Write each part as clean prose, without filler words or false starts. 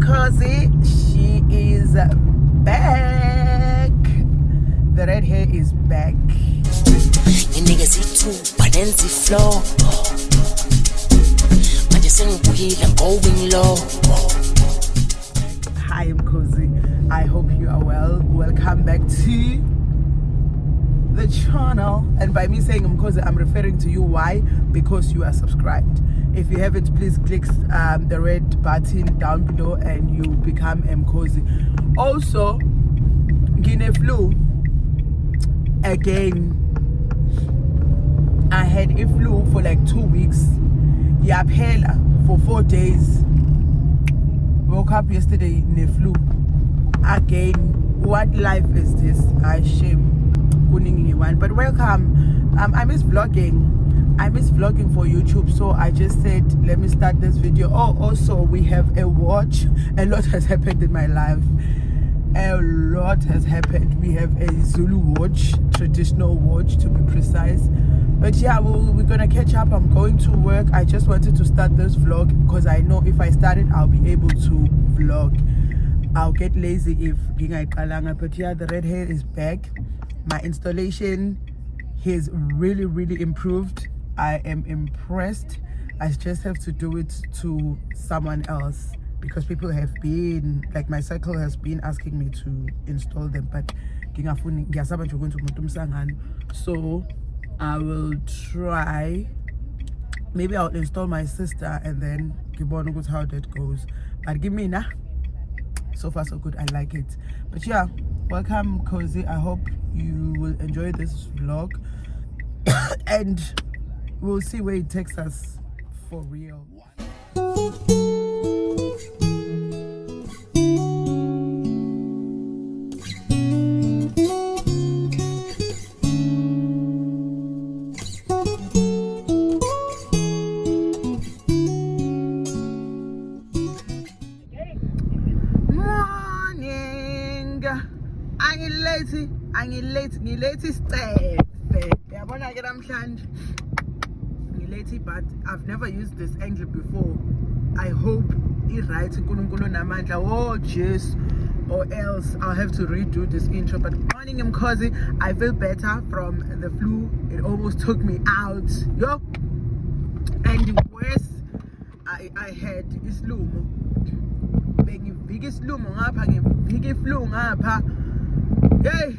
Mkhozi, she is back. The red hair is back. You niggas eat too, but then the flow. I just sing weed, I'm going low. Hi Mkhozi, I hope you are well. Welcome back to the channel. And by me saying Mkhozi, I'm referring to you. Why? Because you are subscribed. If you haven't, please click the red button down below and you become Mkhozi. Also, Guinea flu again. I had a flu for like 2 weeks. Yaphela for 4 days. Woke up yesterday in a flu again. What life is this? I shame. But welcome. I miss vlogging. I miss vlogging for YouTube, so I just said let me start this video. Oh, also we have a watch. A lot has happened in my life. A lot has happened. We have a Zulu watch, traditional watch to be precise. But yeah, we're gonna catch up. I'm going to work. I just wanted to start this vlog because I know if I start it, I'll be able to vlog. I'll get lazy if Kalanga. But yeah, the red hair is back. My installation has really improved. I am impressed. I just have to do it to someone else because people have been, like my circle has been asking me to install them, but so I will try. Maybe I'll install my sister and then look how that goes. But give me nah. So far so good. I like it. But yeah, welcome Mkhozi. I hope you will enjoy this vlog and we'll see where it takes us for real. Ngilate stefe. Yabona ke namhlanje. Ngilate, but I've never used this angle before. I hope it right uNkulunkulu namandla. Oh jeez. Or else I'll have to redo this intro. But morning Mkhozi, I feel better from the flu. It almost took me out. Yo. And the worst I had is lumo. Biggest lumo ngapha ngibhike flu ngapha. Yay.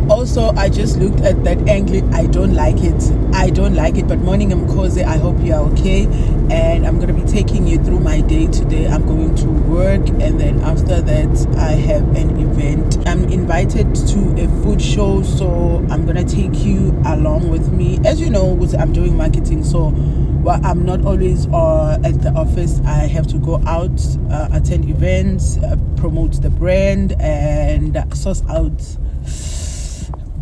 Also, I just looked at that angle. I don't like it. But morning Mkhozi, I hope you are okay. And I'm going to be taking you through my day today. I'm going to work and then after that I have an event. I'm invited to a food show, so I'm going to take you along with me. As you know, I'm doing marketing, so I'm not always at the office. I have to go out, attend events, promote the brand and source out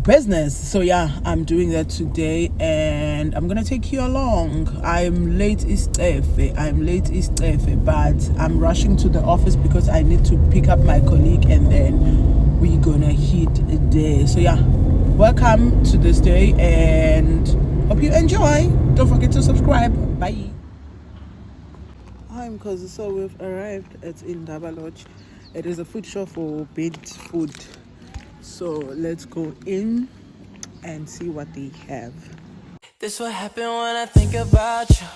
business. So yeah, I'm doing that today and I'm gonna take you along. I'm late but I'm rushing to the office because I need to pick up my colleague and then we're gonna hit there. So yeah, welcome to this day and hope you enjoy. Don't forget to subscribe. Bye. Hi Mkhozi, so we've arrived at Indaba Lodge. It is a food show for Bidfood. So let's go in and see what they have. This what happened when I think about you.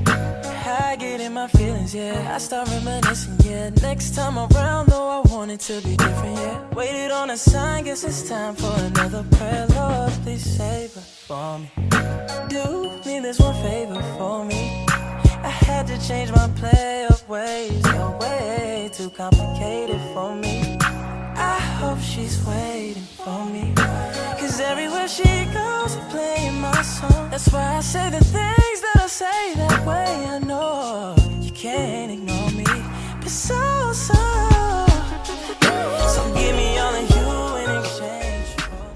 I get in my feelings, yeah. I start reminiscing, yeah. Next time around, though, I want it to be different, yeah. Waited on a sign, guess it's time for another prayer. Lord, please save her for me. Do me this one favor for me. I had to change my play of ways. You're way too complicated for me. I hope she's waiting for me. Cause everywhere she goes, I'm playing my song. That's why I say the things that I say that way. I know you can't ignore me. But so give me all of you in exchange for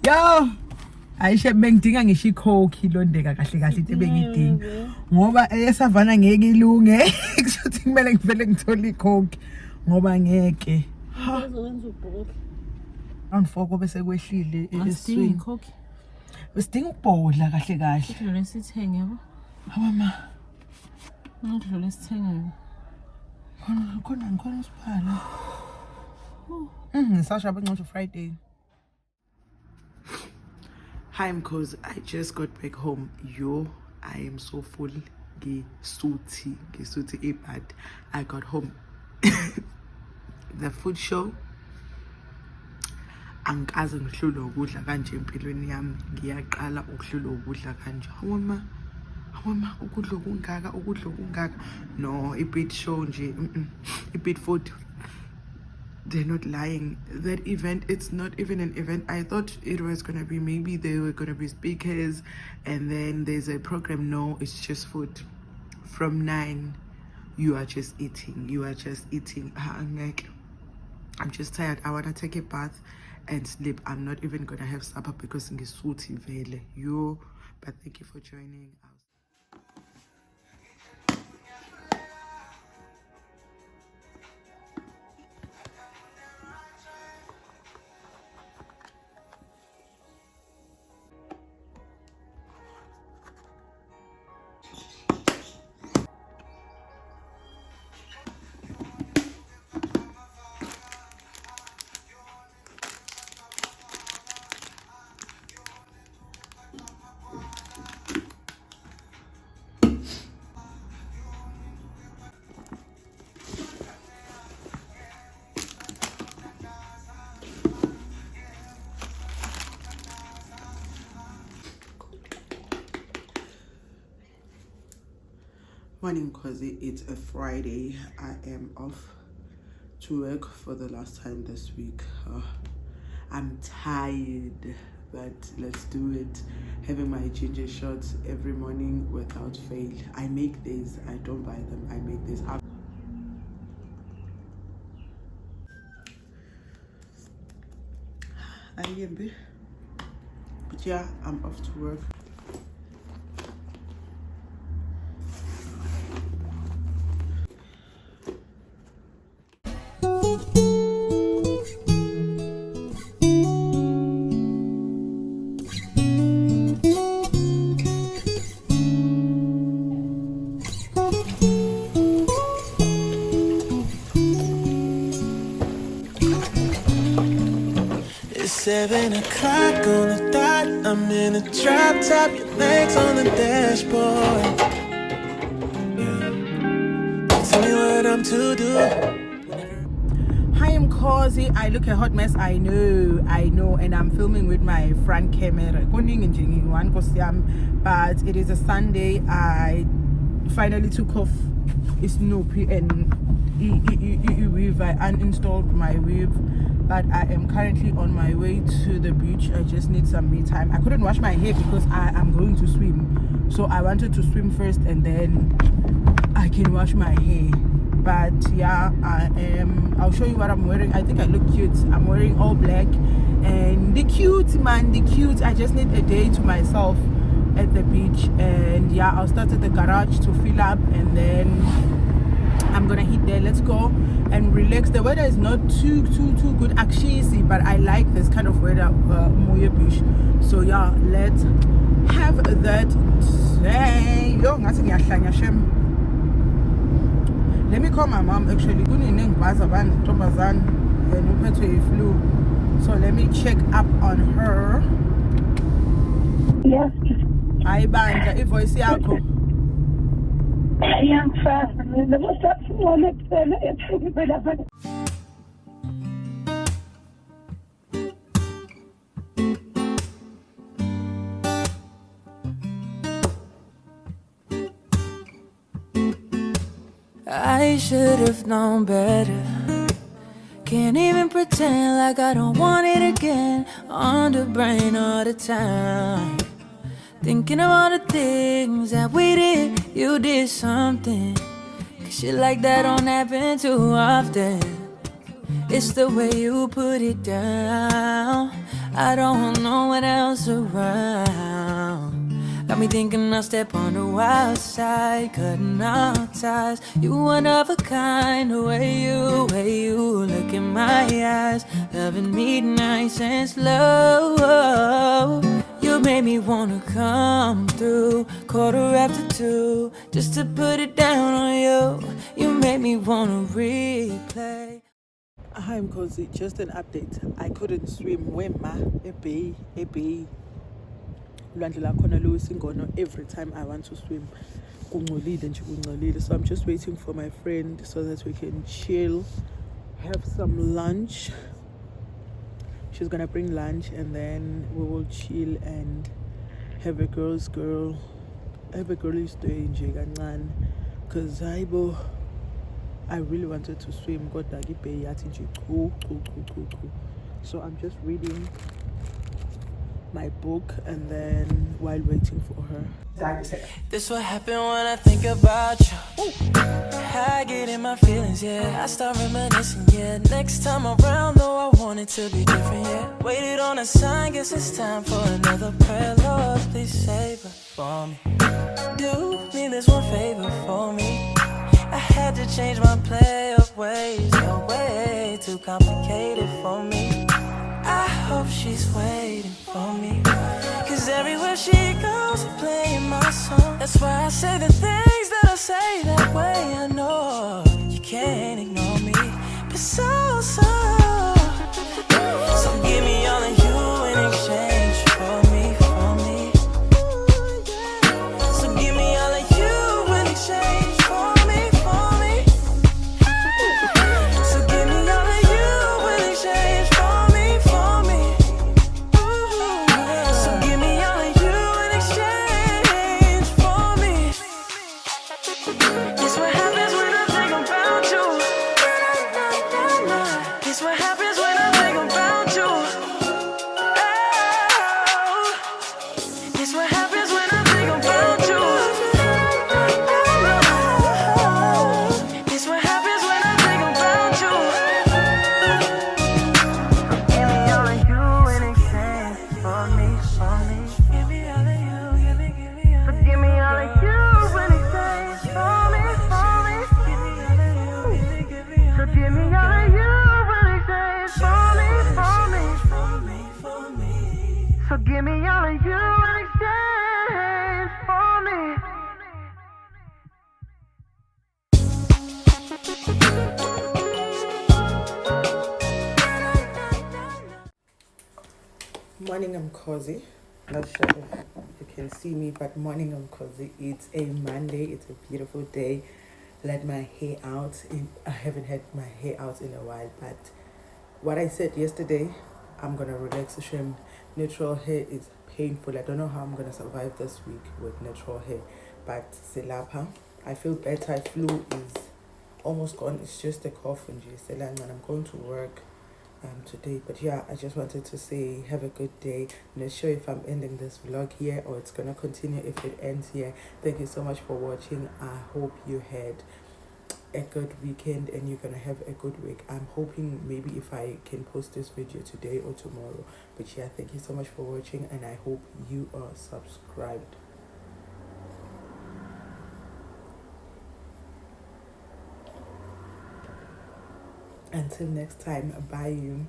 Yo, ayishe bengidinga ngisho ikhokhi londeka kahle kahle into ebengidinga ngoba esavana ngeke ilunge kusuthi kumele ngivele ngithole ikhokhi ngoba ngeke Around 4 kobe sekwehlile Asidingi ikhokhi. Besidinga ukubhodla kahle kahle. Sidlule sithenge yabo. Mama. Ngidlule sithenge. Khona usiphala. Ngisasha benqotsho Friday. Hi Mkhozi, I just got back home. Yo, I am so full. Gisuthi but I got home. The food show. Angikaze ngihlule ukudla kanje empilweni yami. Ngiyaqala ukuhlula ukudla kanje. Awama ukudla kungaka. No, Bidfood Show nje. Bidfood. They're not lying. That event, it's not even an event. I thought it was gonna be, maybe they were gonna be speakers and then there's a program. No, it's just food. From 9, you are just eating. I'm just tired. I wanna take a bath and sleep. I'm not even gonna have supper because ngisuthi vele. Yo, but thank you for joining. Morning, Mkhozi. It's a Friday. I am off to work for the last time this week. I'm tired, but let's do it. Having my ginger shots every morning without fail. I make these. I don't buy them. I make these. But yeah, I'm off to work. It's 7 o'clock on the dot. I'm in a drop top, your legs on the dashboard. Yeah. Tell me what I'm to do. Hi, I'm Mkhozi. I look a hot mess. I know, and I'm filming with my front camera. But it is a Sunday. I finally took off Snoopy and weave. I uninstalled my weave, but I am currently on my way to the beach. I just need some me time. I couldn't wash my hair because I am going to swim, so I wanted to swim first and then I can wash my hair. But yeah, I'll show you what I'm wearing. I think I look cute. I'm wearing all black and the cute. I just need a day to myself at the beach, and yeah, I'll start at the garage to fill up and then I'm gonna hit there. Let's go and relax. The weather is not too good actually, but I like this kind of weather, Moya Beach. So yeah, let's have that day. Let me call my mom actually. So let me check up on her. Yes. Hi Banja, ivoice yakho. I should have known better. Can't even pretend like I don't want it again. On the brain all the time, thinking of all the things that we did. You did something, 'cause shit like that don't happen too often. It's the way you put it down. I don't know what else around. Got me thinking I'll step on the wild side, cutting out ties. You one of a kind, the way you look in my eyes, loving me nice and slow. You made me wanna come through, 2:15, just to put it down on you. You made me wanna replay. Hi Mkhozi, just an update. I couldn't swim wema eBay. Lwandle lakhona luyisingono every time I want to swim. Kungcolile nje kungcolile. So I'm just waiting for my friend so that we can chill, have some lunch. She's gonna bring lunch and then we will chill and have a girlish day nje kancane. Cause I really wanted to swim, kodwa ke iBay yathi nje chu. So I'm just reading my book and then while waiting for her. This what happened when I think about you. I get in my feelings, yeah. I start reminiscing, yeah. Next time around, though, I want it to be different, yeah. Waited on a sign, guess it's time for another prayer. Lord, please save her for me. Do me this one favor for me. I had to change my play of ways. You're way too complicated for me. I hope she's waiting for me. Cause everywhere she goes, playing my song. That's why I say the things that I say that way. I know you can't ignore me. But so give me all of you in exchange for me. So give me all of you in exchange for me. So give me all of you in exchange for me. So give me all of you in exchange for me. It's what happens when I think about you. It's what happens when I think about you. Oh, it's what happens when I think about you. It's what happens when I think about you. Give me all of you in exchange for me. Give me all of you, give me all of you. Give me all of you in exchange for me. Give me all of you, so give me all of you in exchange for me. So give me all of you in exchange for me. Morning, I'm Mkhozi. Not sure if you can see me, but morning, I'm Mkhozi. It's a Monday. It's a beautiful day. Let my hair out. I haven't had my hair out in a while, but what I said yesterday, I'm gonna relax the shrimp. Natural hair is painful. I don't know how I'm gonna survive this week with natural hair, but selapha. I feel better. Flu is almost gone. It's just a cough and when I'm going to work today. But yeah, I just wanted to say have a good day. I'm not sure if I'm ending this vlog here or it's gonna continue if it ends here. Thank you so much for watching. I hope you had a good weekend and you're gonna have a good week. I'm hoping maybe if I can post this video today or tomorrow. But yeah, thank you so much for watching and I hope you are subscribed. Until next time, bye you.